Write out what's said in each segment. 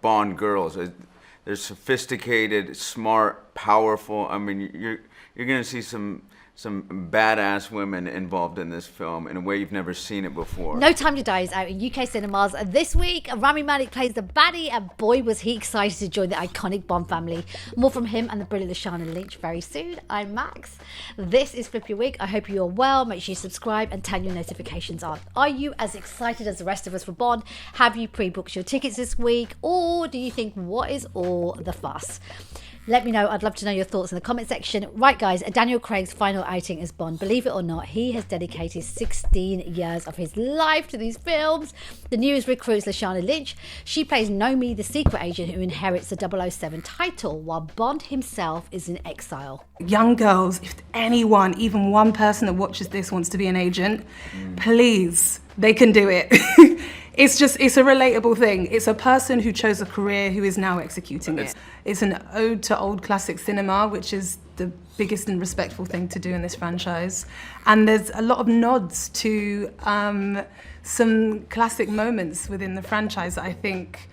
Bond girls. They're sophisticated, smart, powerful. I mean, you're going to see some badass women involved in this film in a way you've never seen it before. No Time to Die is out in UK cinemas this week. Rami Malek plays the baddie, and boy was he excited to join the iconic Bond family. More from him and the brilliant Lashana Lynch very soon. I'm Max. This is Flip Your Week. I hope you're well. Make sure you subscribe and turn your notifications on. Are you as excited as the rest of us for Bond? Have you pre-booked your tickets this week? Or do you think, what is all the fuss? Let me know. I'd love to know your thoughts in the comment section. Right, guys, Daniel Craig's final outing as Bond. Believe it or not, he has dedicated 16 years of his life to these films. The newest recruit is Lashana Lynch. She plays Nomi, the secret agent who inherits the 007 title, while Bond himself is in exile. Young girls, if anyone, even one person that watches this wants to be an agent, please, they can do it. It's a relatable thing. It's a person who chose a career who is now executing it. It's an ode to old classic cinema, which is the biggest and respectful thing to do in this franchise. And there's a lot of nods to some classic moments within the franchise that I think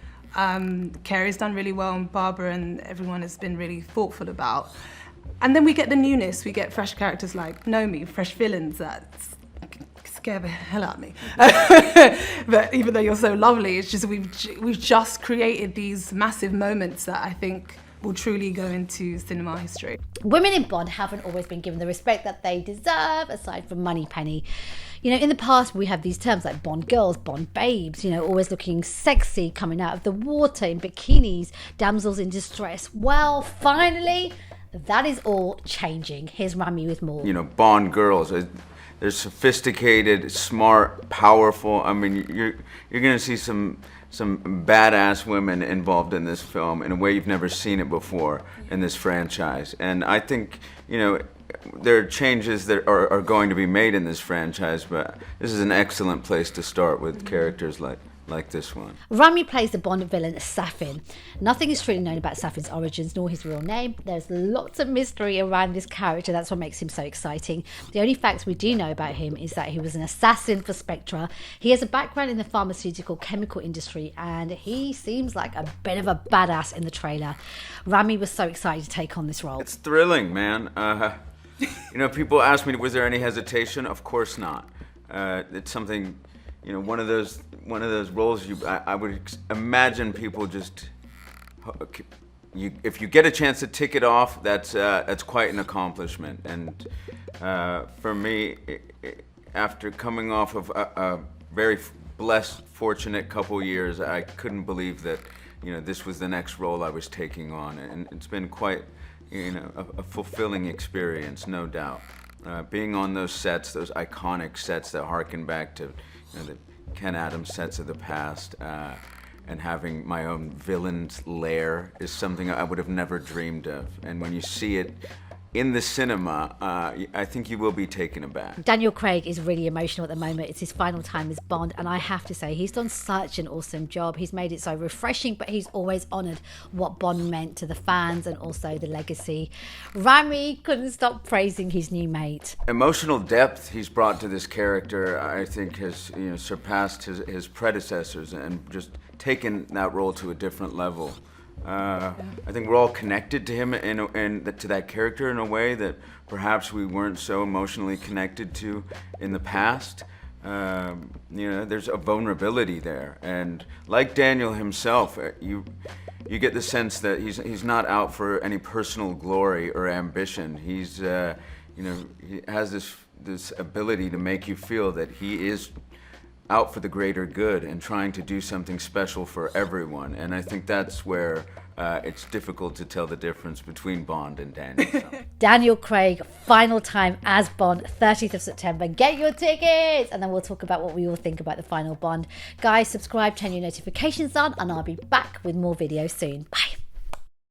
Carey's done really well, and Barbara and everyone has been really thoughtful about. And then we get the newness. We get fresh characters like Nomi, fresh villains that scare the hell out of me. But even though you're so lovely, it's just we've just created these massive moments that I think will truly go into cinema history. Women in Bond haven't always been given the respect that they deserve, aside from Moneypenny. You know, in the past, we have these terms like Bond girls, Bond babes, you know, always looking sexy, coming out of the water in bikinis, damsels in distress. Well, finally, that is all changing. Here's Rami with more. You know, Bond girls. They're sophisticated, smart, powerful. I mean, you're going to see some badass women involved in this film in a way you've never seen it before in this franchise. And I think, you know, there are changes that are going to be made in this franchise, but this is an excellent place to start with characters like this one. Rami plays the Bond villain Safin. Nothing is truly known about Safin's origins nor his real name. There's lots of mystery around this character. That's what makes him so exciting. The only facts we do know about him is that he was an assassin for Spectre. He has a background in the pharmaceutical chemical industry, and he seems like a bit of a badass in the trailer. Rami was so excited to take on this role. It's thrilling, man. You know, people ask me, was there any hesitation? Of course not. It's something, you know, one of those roles I would imagine people just, if you get a chance to tick it off, that's quite an accomplishment. And for me, after coming off of a very blessed, fortunate couple years, I couldn't believe that, you know, this was the next role I was taking on, and it's been quite, you know, a fulfilling experience, no doubt. Being on those sets, those iconic sets that harken back to, you know, the Ken Adams sets of the past, and having my own villain's lair is something I would have never dreamed of. And when you see it in the cinema, I think you will be taken aback. Daniel Craig is really emotional at the moment. It's his final time as Bond, and I have to say, he's done such an awesome job. He's made it so refreshing, but he's always honoured what Bond meant to the fans and also the legacy. Rami couldn't stop praising his new mate. Emotional depth he's brought to this character, I think, has, you know, surpassed his predecessors and just taken that role to a different level. I think we're all connected to him and to that character in a way that perhaps we weren't so emotionally connected to in the past. You know, there's a vulnerability there, and like Daniel himself, you get the sense that he's not out for any personal glory or ambition. He's you know, he has this ability to make you feel that he is out for the greater good and trying to do something special for everyone. And I think that's where it's difficult to tell the difference between Bond and Daniel. So. Daniel Craig, final time as Bond, 30th of September. Get your tickets! And then we'll talk about what we all think about the final Bond. Guys, subscribe, turn your notifications on, and I'll be back with more videos soon. Bye.